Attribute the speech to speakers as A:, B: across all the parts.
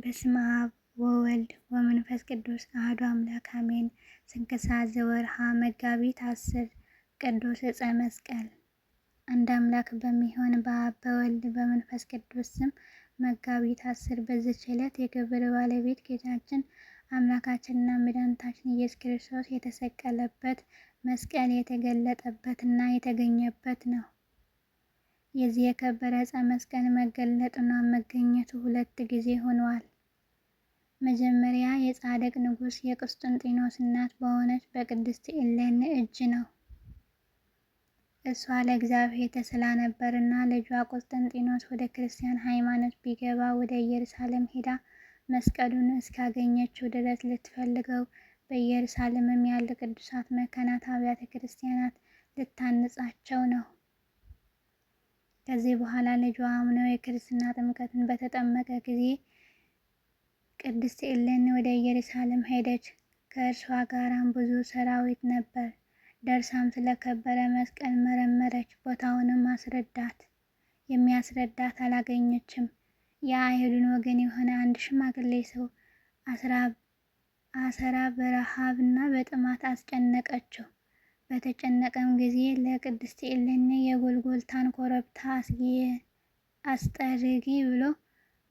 A: በስመ አብ ወወልድ ወመንፈስ ቅዱስ አሐዱ አምላክ አሜን። ስንክሳር ዘወርኀ መጋቢት 10 ቅዱስ ዕፀ መስቀል። አንድ አምላክ በሚሆን በአብ በወልድ በመንፈስ ቅዱስ ስም መጋቢት 10 በዚች ዕለት የክብር ባለቤት ጌታችን አምላካችንና መድኃኒታችን ኢየሱስ ክርስቶስ የተሰቀለበት መስቀል የተገለጠበትና የተገኘበት ነው። የዚህ የከበረ ዕፀ መስቀል መገለጡና መገኘቱ ሁለት ጊዜ ሆኗል። መጀመሪያ የጻድቅ ንጉሥ የቁስጥንጥኖስ እናት በሆነች በቅድስት እሌኒ እጅ ነው። እሷ ለእግዚአብሔር ተስላ ነበርና ልጇ ቁስጥንጥኖስ ወደ ክርስቲያን ሃይማኖት ቢገባ ወደ ኢየሩሳሌም ሄዳ መስቀሉን እስካገኘችው ድረስ ልትፈልገው በኢየሩሳሌምም ያሉ ቅዱሳት መካናት አብያተ ክርስቲያናት ልታንጻቸው ነው። ከዚህ በኋላ ልጇ አምኖ የክርስትና ጥምቀትን በተጠመቀ ጊዜ ቅድስት እሌኒ ወደ ኢየሩሳሌም ሄደች። ከእርሷ ጋራም ብዙ ሰራዊት ነበር። ደርሳም ስለከበረ መስቀል መረመረች። ቦታውንም አስረዳት። የሚያስረዳት አላገኘችም። የአይሁድን ወገን የሆነ አንድ ሽማግሌ ሰው አሰራ በረሃብና በጥማት አስጨነቀችው። በተጨነቀም ጊዜ ለቅድስት እሌኒ የጎልጎታን ኮረብታ አስጠርጊ ብሎ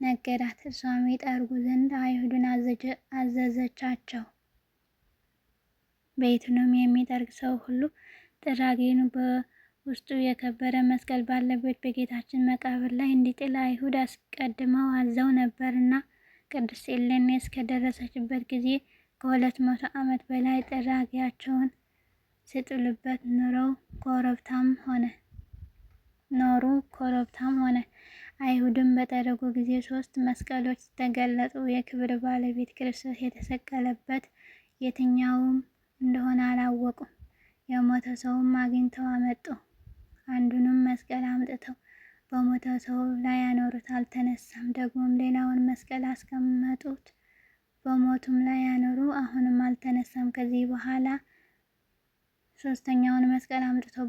A: ነገራት። እርሷም ይጠርጉ ዘንድ አይሁድን አዘዘቻቸው። ቤቱንም የሚጠርግ ሰው ሁሉ ጥራጊውን በውስጡ የከበረ መስቀል ባለበት በጌታችን መቃብር ላይ እንዲጥል አይሁድ አስቀድመው አዘው ነበርና ቅድስት እሌኒ እስከደረሰችበት ጊዜ ከ200 ዓመት በላይ ጥራጊያቸውን ሲጥሉበት ኖሩ። ኮረብታም ሆነ። አይሁድም በጠረጉ ጊዜ 3 መስቀሎች ተገለጡ። የክብር ባለቤት ክርስቶስ የተሰቀለበት የትኛውም እንደሆነ አላወቁም። የሞተ ሰውም አግኝተው አመጡ። አንዱንም መስቀል አምጥተው በሞተ ሰው ላይ ያኖሩት፣ አልተነሳም። ደግሞም ሌላውን መስቀል አስቀመጡት፣ በሞቱም ላይ ያኖሩ፣ አሁንም አልተነሳም። ከዚህ በኋላ 3ኛውን መስቀል አምጥተው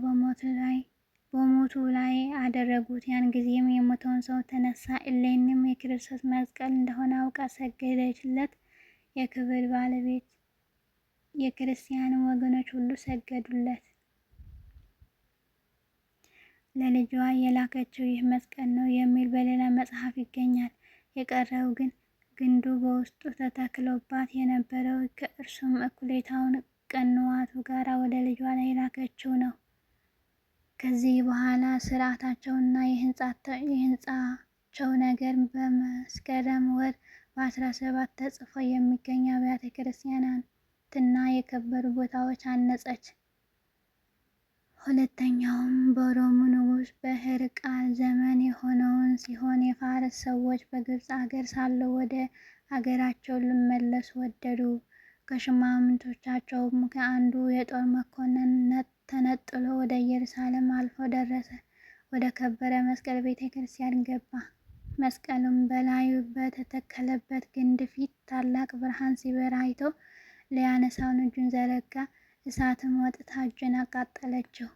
A: በሞቱ ላይ አደረጉት። ያን ጊዜም የሞተውን ሰው ተነሳ። እሌኒም የክርስቶስ መስቀል እንደሆነ አውቃ ሰገደችለት። የክብር ባለቤት የክርስቲያን ወገኖች ሁሉ ሰገዱለት። ለልጇ የላከችው ይህ መስቀል ነው የሚል በሌላ መጽሐፍ ይገኛል። የቀረው ግን ግንዱ በውስጡ ተተክሎባት የነበረው ከእርሱም እኩሌታውን ከንዋቱ ጋር ወደ ልጇ ላይ የላከችው ነው። ከዚህ በኋላ ስርዓታቸውና የህንጻቸው ነገር በመስከረም ወር በ17 ተጽፎ የሚገኝ አብያተ ክርስቲያናትና የከበሩ ቦታዎች አነጸች። ሁለተኛውም በሮሙ ንጉሥ በሕርቃል ዘመን የሆነውን ሲሆን የፋርስ ሰዎች በግብፅ አገር ሳሉ ወደ አገራቸው ሊመለሱ ወደዱ። ከሹማምንቶቻቸውም ከአንዱ የጦር መኮንን ተነጥሎ ወደ ኢየሩሳሌም አልፎ ደረሰ። ወደ ከበረ መስቀል ቤተ ክርስቲያን ገባ። መስቀሉም በላዩ በተተከለበት ግንድ ፊት ታላቅ ብርሃን ሲበራ አይቶ ሊያነሳው እጁን ዘረጋ። እሳትም ወጥታ እጁን አቃጠለችው።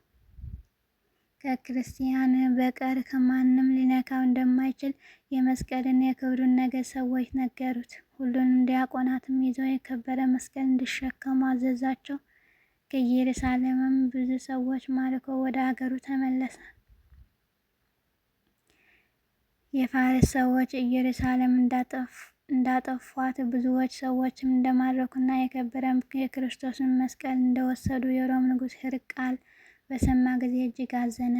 A: ከክርስቲያን በቀር ከማንም ሊነካው እንደማይችል የመስቀልን የክብሩን ነገር ሰዎች ነገሩት። ሁሉንም ዲያቆናትም ይዘው የከበረ መስቀል እንዲሸከሙ አዘዛቸው። ከኢየሩሳሌምም ብዙ ሰዎች ማርኮ ወደ አገሩ ተመለሰ። የፋርስ ሰዎች ኢየሩሳሌም እንዳጠፏት ብዙዎች ሰዎችም እንደማረኩና የከበረ የክርስቶስን መስቀል እንደወሰዱ የሮም ንጉሥ ሕርቃል በሰማ ጊዜ እጅግ አዘነ።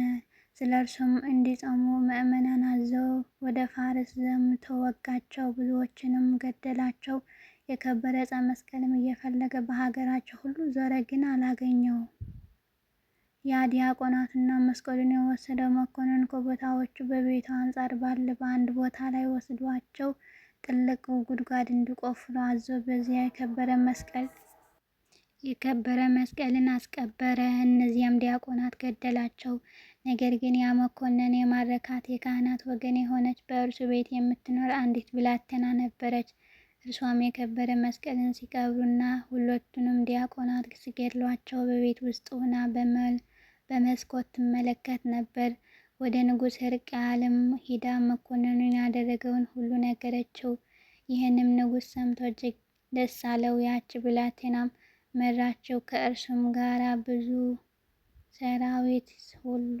A: ስለ እርሱም እንዲጾሙ ምዕመናን አዘው ወደ ፋርስ ዘምቶ ወጋቸው፣ ብዙዎችንም ገደላቸው። የከበረ ዕፀ መስቀልም እየፈለገ በሀገራቸው ሁሉ ዞረ፣ ግን አላገኘውም። ያ ዲያቆናትና መስቀሉን የወሰደው መኮንን ከቦታዎቹ በቤቱ አንጻር ባለ በአንድ ቦታ ላይ ወስዷቸው ጥልቅ ጉድጓድ እንዲቆፍሩ አዞ በዚያ የከበረ መስቀልን አስቀበረ። እነዚያም ዲያቆናት ገደላቸው። ነገር ግን ያ መኮንን የማረካት የካህናት ወገን የሆነች በእርሱ ቤት የምትኖር አንዲት ብላቴና ነበረች። እርሷም የከበረ መስቀልን ሲቀብሩና ሁለቱንም ዲያቆናት ሲገድሏቸው በቤት ውስጥ ሆና በመስኮት ትመለከት ነበር። ወደ ንጉሥ ሕርቃልም ሂዳ መኮንኑን ያደረገውን ሁሉ ነገረችው። ይህንም ንጉሥ ሰምቶ እጅግ ደስ አለው። ያች ብላቴናም መራችው። ከእርሱም ጋር ብዙ ሰራዊት ሁሉ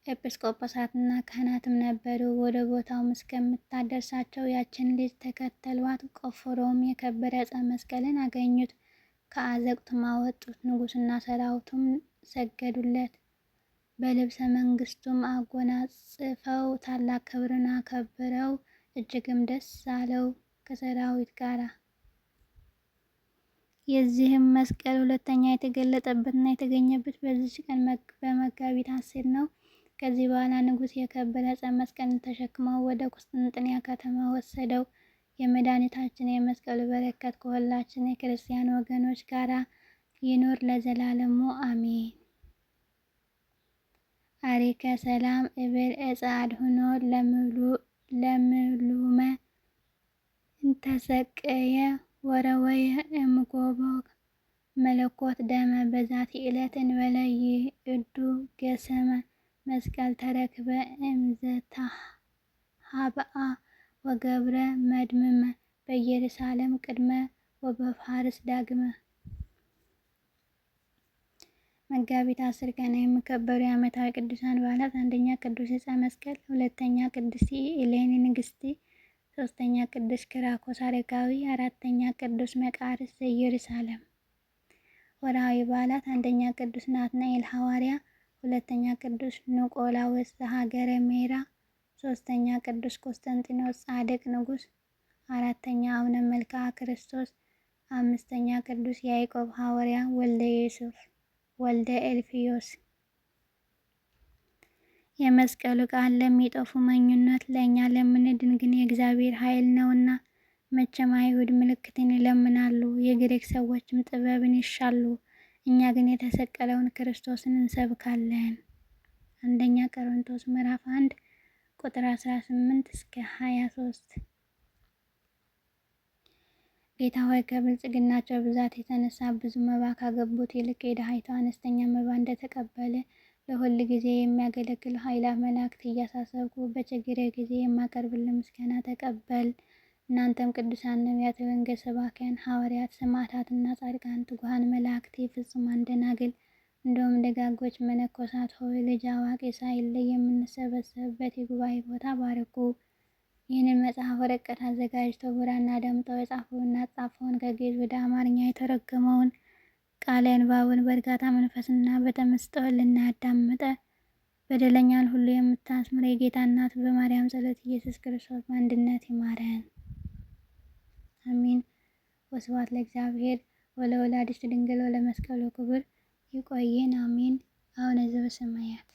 A: ኤጲስቆጶሳትና ካህናትም ነበሩ። ወደ ቦታውም እስከምታደርሳቸው ያችን ልጅ ተከተሏት። ቆፍረውም የከበረ ዕፀ መስቀልን አገኙት፣ ከአዘቅቱም አወጡት። ንጉሡና ሰራዊቱም ሰገዱለት፣ በልብሰ መንግሥቱም አጎናጽፈው ታላቅ ክብርን አከበረው። እጅግም ደስ አለው ከሰራዊት ጋር። የዚህም መስቀል ሁለተኛ የተገለጠበትና የተገኘበት በዚች ቀን በመጋቢት 10 ነው። ከዚህ በኋላ ንጉሥ የከበረ ዕፀ መስቀልን ተሸክመው ወደ ቁስጥንጥንያ ከተማ ወሰደው። የመድኃኒታችን የመስቀሉ በረከት ከሁላችን የክርስቲያን ወገኖች ጋር ይኑር ለዘላለሙ አሜን። አሪከ ሰላም እብል ዕፀ አድኅኖ ለምሉመ እንተሰቀየ ወረወየ እምጎቦ መለኮት ደመ በዛቲ ዕለት እንበለ ይእዱ ገሰመ መስቀል ተረክበ እምዘተሃብአ ወገብረ መድምመ በኢየሩሳሌም ቅድመ ወበፋርስ ዳግመ። መጋቢት 10 ቀን የሚከበሩ የዓመታዊ ቅዱሳን በዓላት፦ አንደኛ ቅዱስ ዕፀ መስቀል፣ ሁለተኛ ቅድስት እሌኒ ንግሥት፣ ሶስተኛ ቅዱስ ኪራኮስ አረጋዊ፣ አራተኛ ቅዱስ መቃርስ ዘኢየሩሳሌም። ወርሃዊ በዓላት፦ አንደኛ ቅዱስ ናትናኤል ሐዋርያ፣ ሁለተኛ ቅዱስ ኒቆላዎስ ዘሀገረ ሜራ፣ ሶስተኛ ቅዱስ ቆስጠንጢኖስ ጻድቅ ንጉሥ፣ አራተኛ አቡነ መልክዓ ክርስቶስ፣ አምስተኛ ቅዱስ ያዕቆብ ሐዋርያ ወልደ ዮሴፍ ወልደ ኤልፍዮስ። የመስቀሉ ቃል ለሚጠፉ መኙነት፣ ለእኛ ለምንድን ግን የእግዚአብሔር ኃይል ነውና። መቼም አይሁድ ምልክትን ይለምናሉ፣ የግሪክ ሰዎችም ጥበብን ይሻሉ፣ እኛ ግን የተሰቀለውን ክርስቶስን እንሰብካለን። አንደኛ ቆሮንቶስ ምዕራፍ 1 ቁጥር 18 እስከ 23። ጌታ ሆይ ከብልጽግናቸው ብዛት የተነሳ ብዙ መባ ካገቡት ይልቅ የድሃይቱ አነስተኛ መባ እንደተቀበለ ለሁል ጊዜ የሚያገለግል ኃይላፍ መላእክት እያሳሰብኩ በችግሬ ጊዜ የማቀርብልን ምስጋና ተቀበል። እናንተም ቅዱሳን ነቢያት፣ የወንጌል ሰባክያን ሐዋርያት፣ ሰማዕታትና ጻድቃን፣ ትጉሃን መላእክት፣ ፍጹማን ደናግል እንዲሁም ደጋጎች መነኮሳት ሆይ ልጅ አዋቂ ሳይለይ የምንሰበሰብበት የጉባኤ ቦታ ባርኩ። ይህንን መጽሐፍ ወረቀት አዘጋጅተው ብራና ዳምጠው የጻፈውና ያጻፈውን ከግዕዝ ወደ አማርኛ የተረጎመውን ቃለ ንባቡን በእርጋታ መንፈስና በተመስጦ ሕሊና ያዳመጠ በደለኛን ሁሉ የምታስምር የጌታ እናት በማርያም ጸሎት ኢየሱስ ክርስቶስ በአንድነት ይማረን፣ አሜን። ወስብሐት ለእግዚአብሔር ወለወላዲቱ ድንግል ወለመስቀሉ ክቡር። ይቆየን፣ አሜን። አቡነ ዘበሰማያት